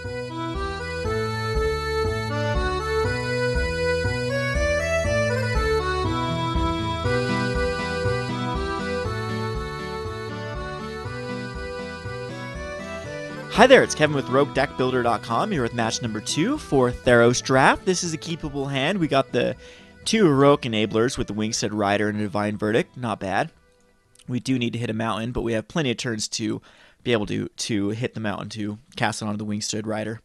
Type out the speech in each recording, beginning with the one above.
Hi there, it's Kevin with Roguedeckbuilder.com here with match number 2 for Theros draft. This is a keepable hand. We got the 2 heroic enablers with the Wingstead Rider and a Divine Verdict. Not bad. We do need to hit a mountain, but we have plenty of turns to be able to hit the mountain to cast it onto the Wingstead Rider.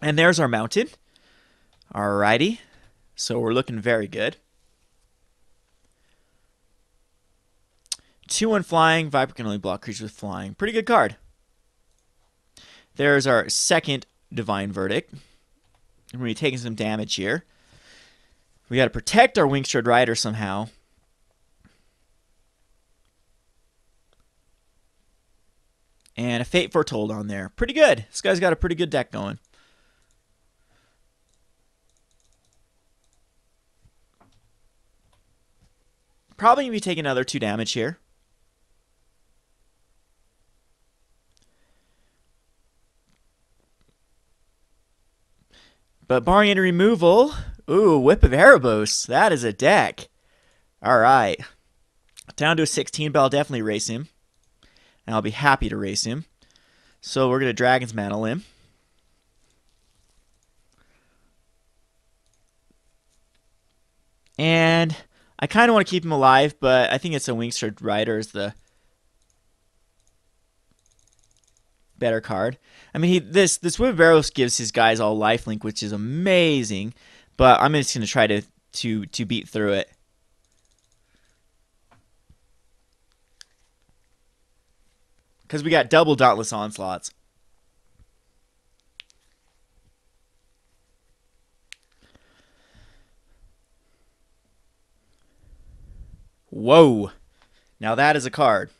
And there's our mountain. Alrighty. So we're looking very good. 2-1 flying. Viper can only block creatures with flying. Pretty good card. There's our second Divine Verdict. We're going to be taking some damage here. We got to protect our Wingstead Rider somehow. And a Fate Foretold on there. Pretty good. This guy's got a pretty good deck going. Probably going to be taking another 2 damage here. But barring any removal, ooh, Whip of Erebos. That is a deck. Alright. Down to a 16, but I'll definitely race him. And I'll be happy to race him. So we're going to Dragon's Mantle him. And I kind of want to keep him alive, but I think it's a Wingstead Rider is the better card. I mean, this Whip of Erebos gives his guys all lifelink, which is amazing. But I'm just going to try to beat through it. Because we got double Dauntless Onslaughts. Whoa. Now that is a card.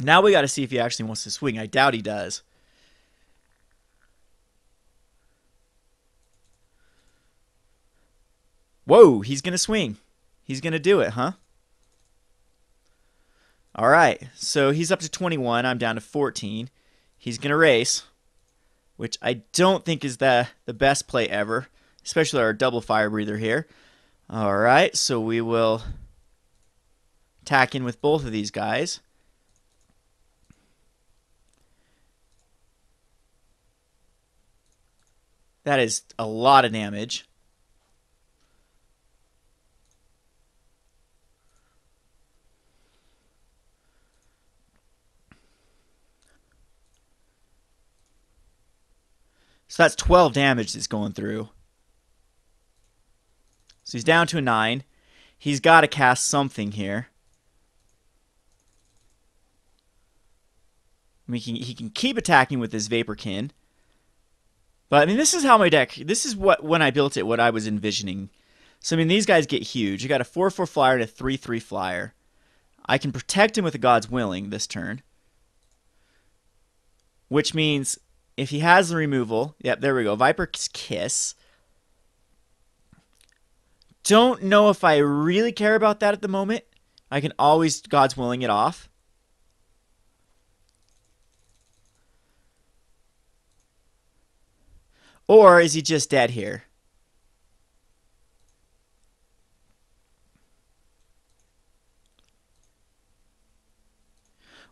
Now we got to see if he actually wants to swing. I doubt he does. Whoa, he's going to swing. He's going to do it, huh? All right, so he's up to 21. I'm down to 14. He's going to race, which I don't think is the best play ever, especially our double fire breather here. All right, so we will attack in with both of these guys. That is a lot of damage. So that's 12 damage that's going through. So he's down to a 9. He's got to cast something here. I mean, he can keep attacking with his Vaporkin. But, I mean, this is how my deck... This is when I built it, what I was envisioning. So, I mean, these guys get huge. You got a 4/4 flyer and a 3/3 flyer. I can protect him with a God's Willing this turn. Which means if he has the removal... Yep, there we go. Viper's Kiss. Don't know if I really care about that at the moment. I can always God's Willing it off. Or is he just dead here?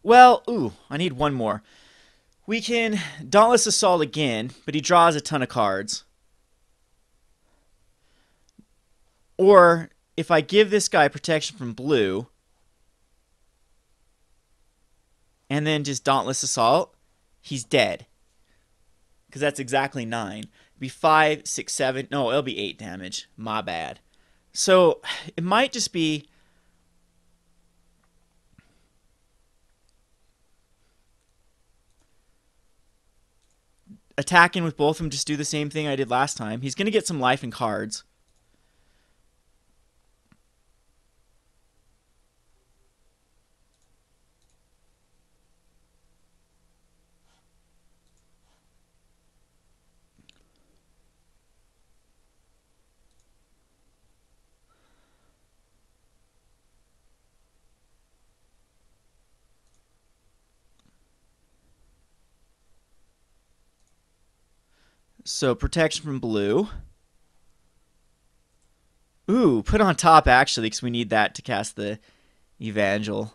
Well, ooh, I need one more. We can Dauntless Assault again, but he draws a ton of cards. Or if I give this guy protection from blue, and then just Dauntless Assault, he's dead. Because that's exactly 9. It'd be 5, 6, 7. No, it'll be 8 damage. My bad. So it might just be... attacking with both of them, just do the same thing I did last time. He's going to get some life and cards. So protection from blue. Ooh, put on top actually, because we need that to cast the Evangel.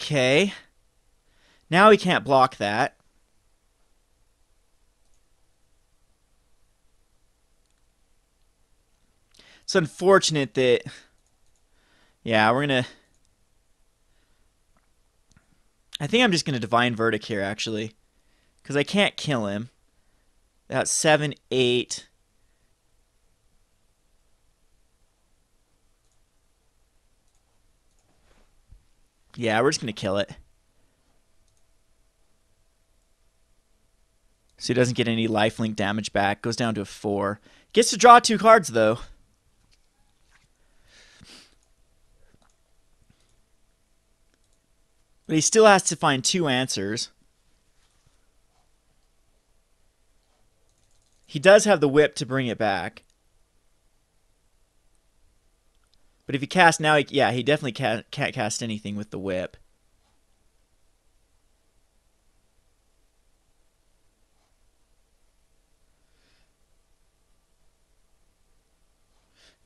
Okay. Now he can't block that. It's unfortunate that... Yeah, we're going to... I think I'm just going to Divine Verdict here, actually. Because I can't kill him. That's 7, 8... Yeah, we're just going to kill it. So he doesn't get any lifelink damage back. Goes down to a 4. Gets to draw 2 cards, though. But he still has to find 2 answers. He does have the whip to bring it back. But if he casts now, he definitely can't cast anything with the whip.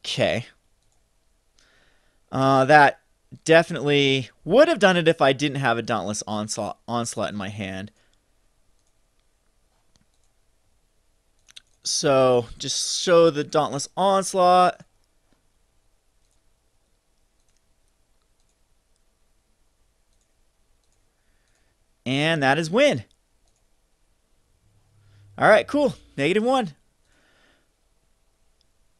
Okay. That definitely would have done it if I didn't have a Dauntless Onslaught in my hand. So, just show the Dauntless Onslaught. And that is win. Alright, cool. -1.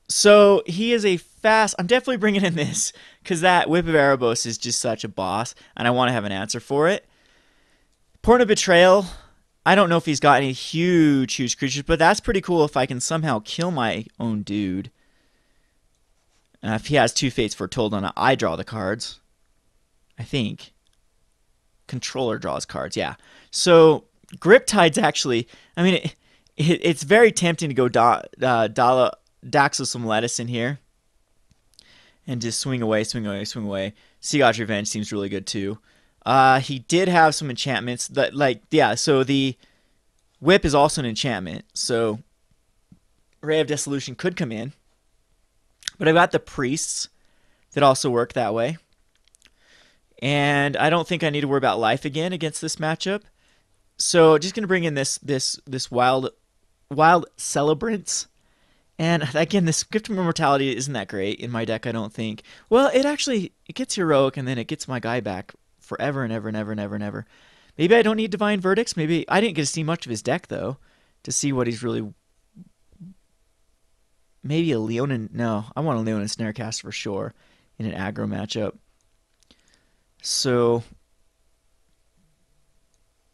So, he is a fast... I'm definitely bringing in this, because that Whip of Erebos is just such a boss, and I want to have an answer for it. Point of Betrayal... I don't know if he's got any huge creatures, but that's pretty cool if I can somehow kill my own dude. If he has 2 Fates Foretold on it, I draw the cards. I think. Controller draws cards, yeah. So, Griptide's actually... I mean, it's very tempting to go Daxos Lettuce in here. And just swing away, swing away, swing away. Sea God's Revenge seems really good, too. He did have some enchantments that, so the Whip is also an enchantment, so Ray of Dissolution could come in. But I've got the Priests that also work that way. And I don't think I need to worry about life again against this matchup. So just gonna bring in this wild Celebrants. And again, this Gift of Immortality isn't that great in my deck, I don't think. Well, it gets Heroic, and then it gets my guy back forever and ever and ever and ever and ever. Maybe I don't need Divine Verdicts. Maybe I didn't get to see much of his deck, though, to see what he's really... Maybe a Leonin... No, I want a Leonin Snarecast for sure in an aggro matchup. So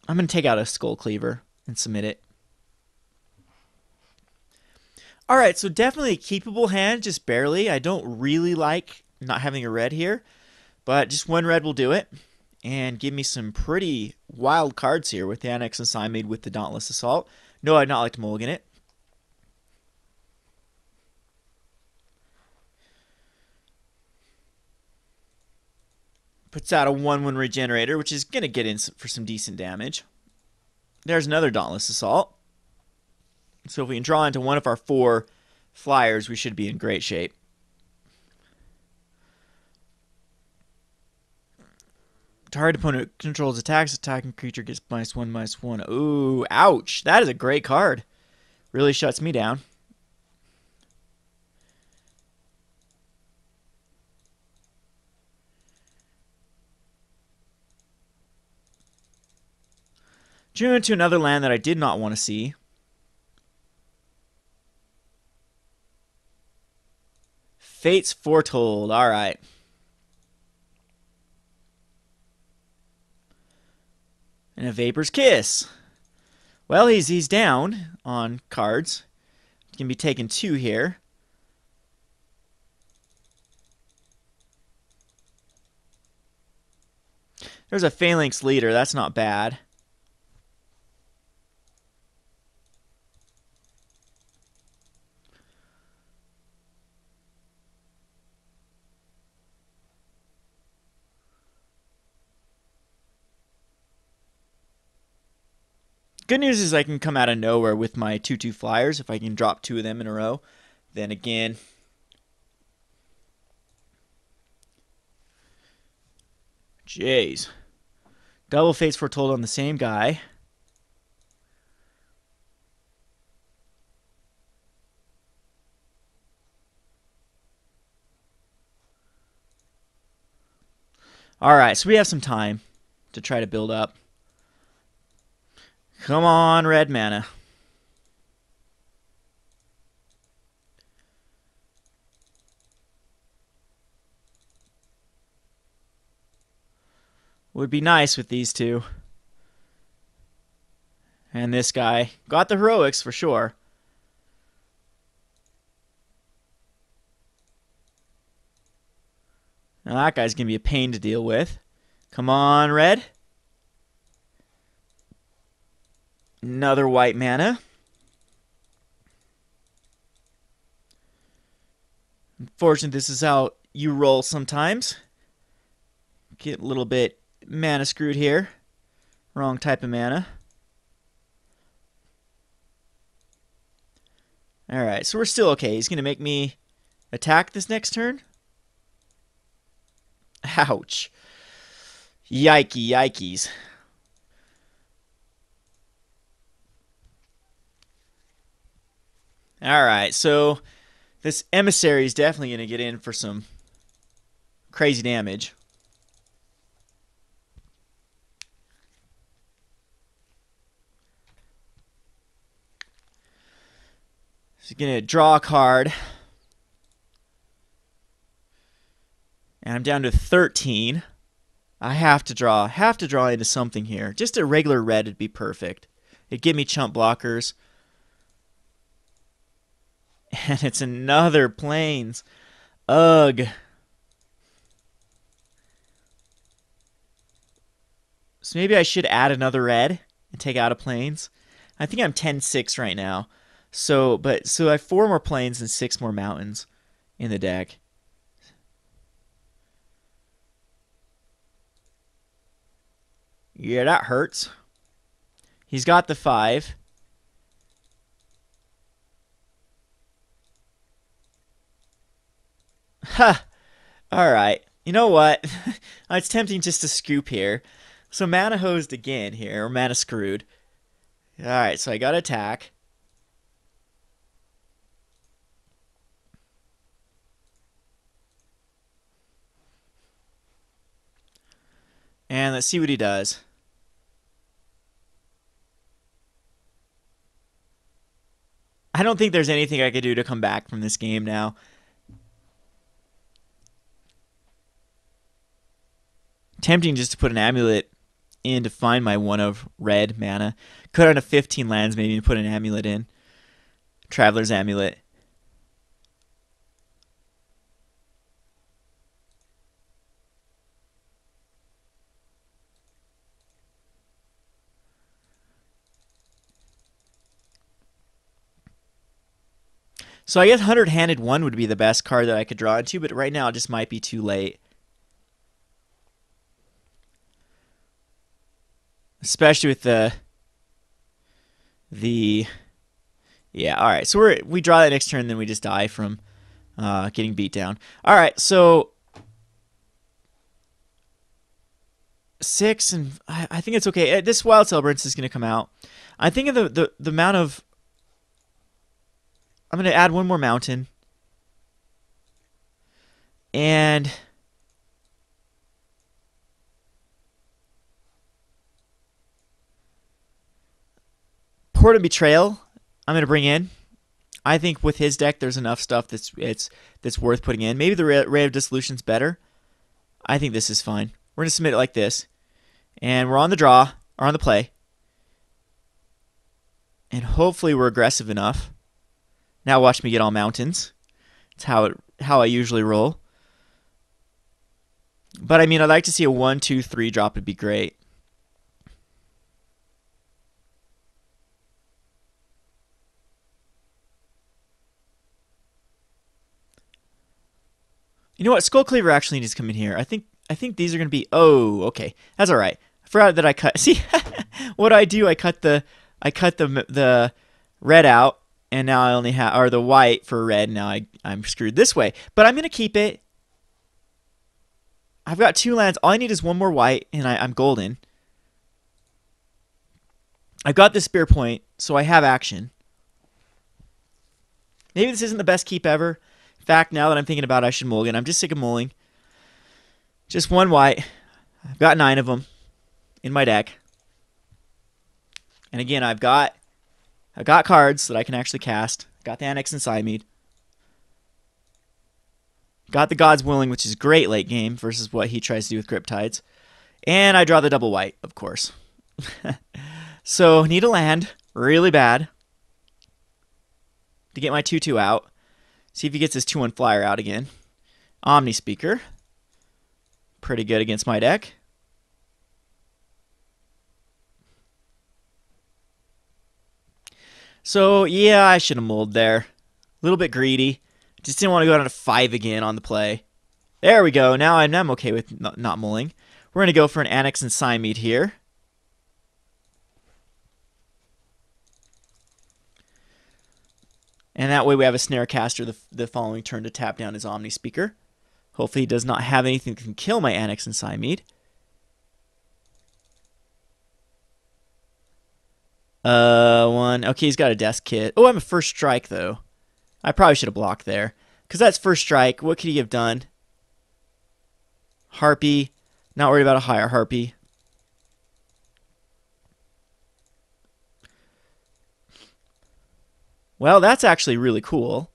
I'm going to take out a Skull Cleaver and submit it. Alright, so definitely a keepable hand, just barely. I don't really like not having a red here, but just 1 red will do it. And give me some pretty wild cards here with the Annex and Siamade with the Dauntless Assault. No, I'd not like to mulligan it. Puts out a 1/1 Regenerator, which is going to get in for some decent damage. There's another Dauntless Assault. So if we can draw into one of our 4 flyers, we should be in great shape. Target opponent controls attacks. Attacking creature gets -1/-1. Ooh, ouch. That is a great card. Really shuts me down. Drew into another land that I did not want to see. Fates Foretold. All right. And a Vapor's Kiss. Well, he's down on cards. He can be taking 2 here. There's a Phalanx Leader. That's not bad. Good news is I can come out of nowhere with my 2/2 flyers. If I can drop 2 of them in a row, then again, jeez. Double Fates Foretold on the same guy. Alright, so we have some time to try to build up. Come on, red mana. Would be nice with these two. And this guy. Got the heroics for sure. Now that guy's going to be a pain to deal with. Come on, red. Another white mana. Unfortunately, this is how you roll sometimes. Get a little bit mana screwed here. Wrong type of mana. Alright, so we're still okay. He's going to make me attack this next turn. Ouch. Yikes. Alright, so this emissary is definitely going to get in for some crazy damage. He's going to draw a card. And I'm down to 13. I have to draw into something here. Just a regular red would be perfect. It'd give me chump blockers. And it's another plains. Ugh. So maybe I should add another red and take out a plains. I think I'm 10-6 right now. So I have 4 more plains and 6 more mountains in the deck. Yeah, that hurts. He's got the 5. Ha! Alright. You know what? It's tempting just to scoop here. So mana hosed again here, or mana screwed. Alright, so I got attack. And let's see what he does. I don't think there's anything I could do to come back from this game now. Tempting just to put an amulet in to find my 1 of red mana. Could on a 15 lands maybe put an amulet in. Traveler's Amulet. So I guess 100-handed 1 would be the best card that I could draw into, but right now it just might be too late. Especially with the yeah, alright. So we draw that next turn, then we just die from getting beat down. Alright, so 6, and I think it's okay. This Wild Celebrants is going to come out. I think of the amount of... I'm going to add 1 more mountain. And... Port of Betrayal, I'm going to bring in. I think with his deck, there's enough stuff that's worth putting in. Maybe the Ray of Dissolution's better. I think this is fine. We're going to submit it like this. And we're on the draw, or on the play. And hopefully we're aggressive enough. Now watch me get all mountains. It's how I usually roll. But I mean, I'd like to see a 1, 2, 3 drop would be great. You know what? Skullcleaver actually needs to come in here. I think these are going to be... Oh, okay. That's all right. I forgot that I cut... See, what I do, I cut the I cut the red out, and now I only have, or the white for red. Now I'm screwed this way. But I'm going to keep it. I've got 2 lands. All I need is 1 more white, and I'm golden. I've got the spear point, so I have action. Maybe this isn't the best keep ever. In fact, now that I'm thinking about it, I should mulligan. I'm just sick of mulling. Just 1 white. I've got 9 of them in my deck. And again, I've got cards that I can actually cast. Got the Annex and Sidemead. Got the God's Willing, which is great late game versus what he tries to do with Griptides. And I draw the double white, of course. So, need a land really bad to get my 2/2 out. See if he gets his 2/1 flyer out again. Omni Speaker. Pretty good against my deck. So, yeah, I should have mulled there. A little bit greedy. Just didn't want to go down to 5 again on the play. There we go. Now I'm okay with not mulling. We're going to go for an Annex and Sidemead here. And that way we have a Snarecaster the following turn to tap down his Omni Speaker. Hopefully he does not have anything that can kill my Annex and Sidemead. One. Okay, he's got a Death Kit. Oh, I'm a first strike, though. I probably should have blocked there. Because that's first strike. What could he have done? Harpy. Not worried about a higher Harpy. Well, that's actually really cool.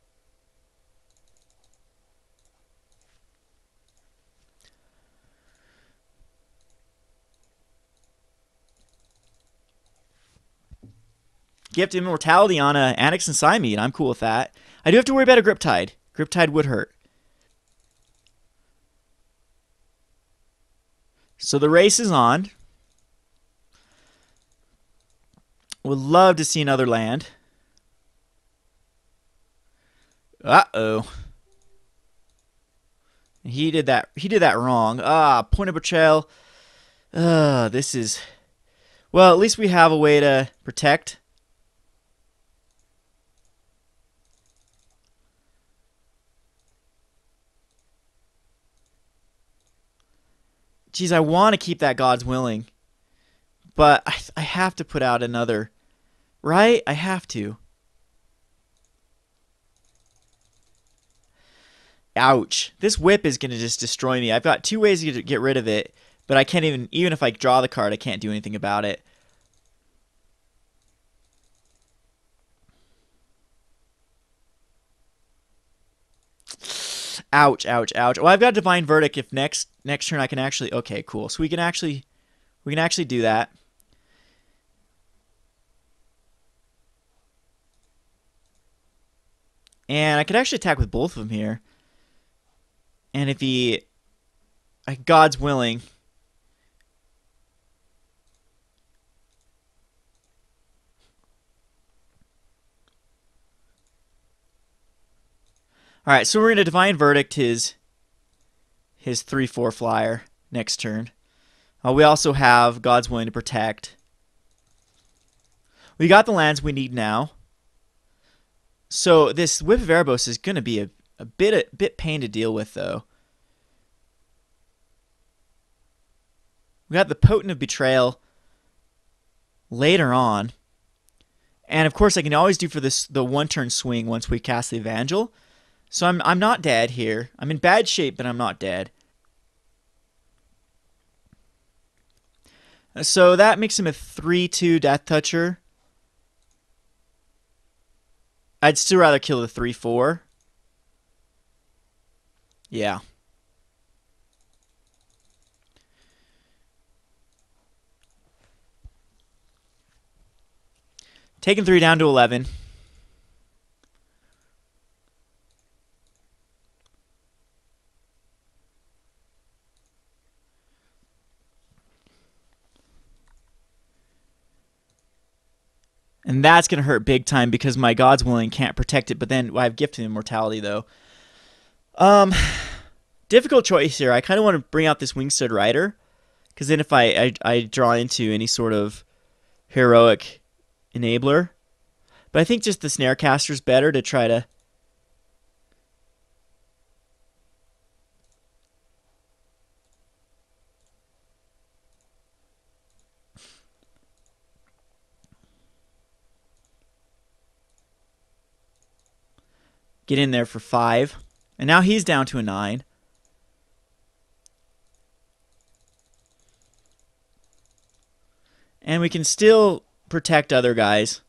Gift Immortality on a Annex and Sidemead. I'm cool with that. I do have to worry about a Griptide. Griptide would hurt. So the race is on. Would love to see another land. Uh-oh. He did that wrong. Point of betrayal. This is... Well, at least we have a way to protect. Geez, I want to keep that God's Willing. But I have to put out another. Right? I have to. Ouch. This whip is going to just destroy me. I've got 2 ways to get rid of it. But I can't even if I draw the card, I can't do anything about it. Ouch, ouch, ouch. Well, I've got Divine Verdict if next turn I can actually... Okay, cool. So we can actually do that. And I could actually attack with both of them here. And if he... God's Willing... Alright, so we're going to Divine Verdict his 3/4 flyer next turn. We also have God's Willing to protect. We got the lands we need now. So this Whip of Erebos is going to be a bit pain to deal with, though. We got the Potent of Betrayal later on. And of course I can always do for the 1-turn swing once we cast the Evangel. So I'm not dead here. I'm in bad shape, but I'm not dead. So that makes him a 3/2 Death Toucher. I'd still rather kill the 3/4. Yeah. Taking 3 down to 11. And that's going to hurt big time because my God's Willing can't protect it. But then I have Gift of Immortality, though. Difficult choice here. I kind of want to bring out this Winged Rider. Because then if I draw into any sort of heroic enabler. But I think just the Snarecaster's better to try to... get in there for 5. And now he's down to a 9. And we can still protect other guys.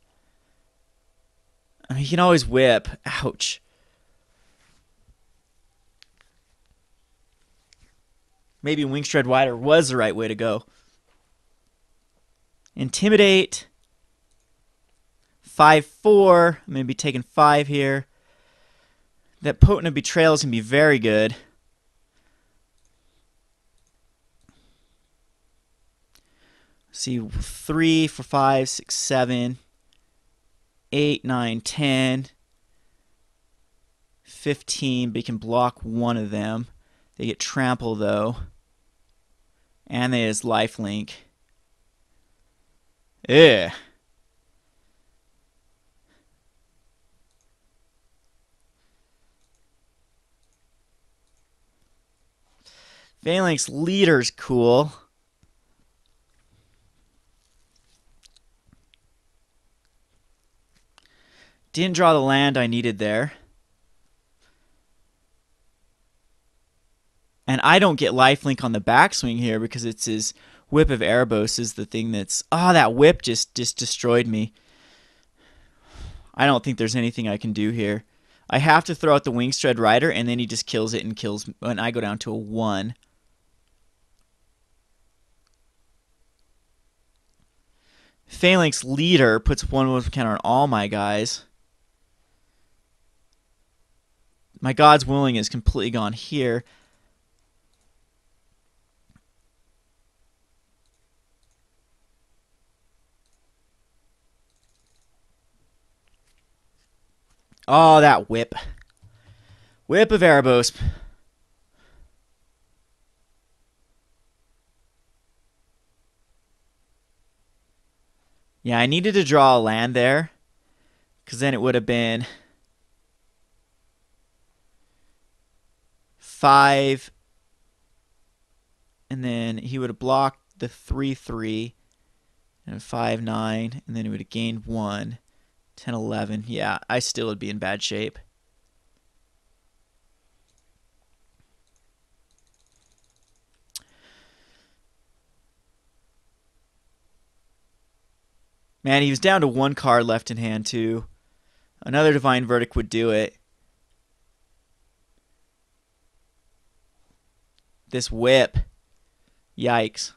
I mean, he can always whip. Ouch. Maybe Wingstred Rider was the right way to go. Intimidate. 5-4. I'm going to be taking 5 here. That Potent of Betrayal is going to be very good. See, 3 for 5, 6, 7, 8, 9, 10, 15, but he can block one of them. They get trample, though. And they has lifelink. Ugh. Phalanx Leader's cool. Didn't draw the land I needed there. And I don't get lifelink on the backswing here because it's his Whip of Erebos is the thing that's... Oh, that whip just destroyed me. I don't think there's anything I can do here. I have to throw out the Wingstred Rider, and then he just kills it and kills... And I go down to a 1. Phalanx Leader puts 1/1 counter on all my guys. My God's Willing is completely gone here. Oh, that whip. Whip of Erebos. Yeah, I needed to draw a land there, because then it would have been 5, and then he would have blocked the 3/3, and 5/9, and then he would have gained 1, 10/11. Yeah, I still would be in bad shape. Man, he was down to 1 card left in hand, too. Another Divine Verdict would do it. This whip. Yikes.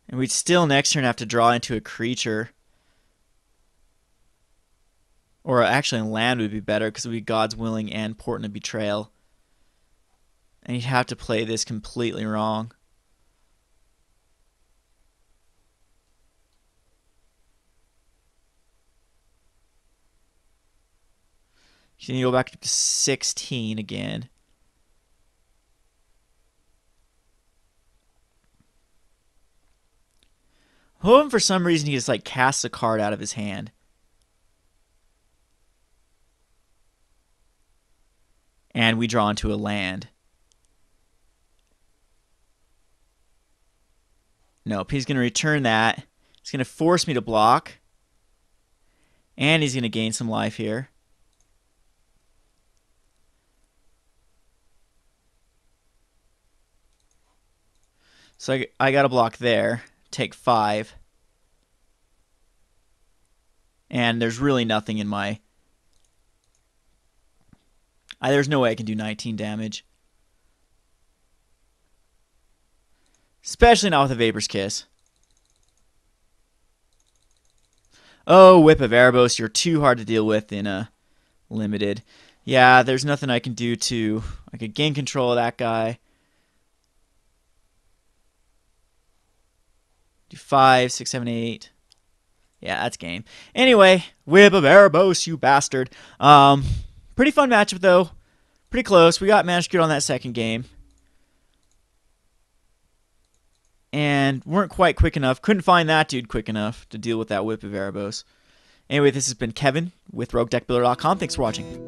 And we'd still next turn have to draw into a creature. Or actually land would be better because it would be God's Willing and Portent of Betrayal. And you'd have to play this completely wrong. Can you go back to 16 again? Hoping for some reason he just like casts a card out of his hand. And we draw into a land. Nope, he's going to return that. He's going to force me to block. And he's going to gain some life here. So I got to block there. Take 5. And there's really nothing in my... there's no way I can do 19 damage. Especially not with a Vapor's Kiss. Oh, Whip of Erebos, you're too hard to deal with in a limited. Yeah, there's nothing I can do to... I could gain control of that guy. Do 5, 6, 7, 8. Yeah, that's game. Anyway, Whip of Erebos, you bastard. Pretty fun matchup, though. Pretty close. We got managed good on that second game. And weren't quite quick enough. Couldn't find that dude quick enough to deal with that whip of Erebos. Anyway, this has been Kevin with Roguedeckbuilder.com. Thanks for watching.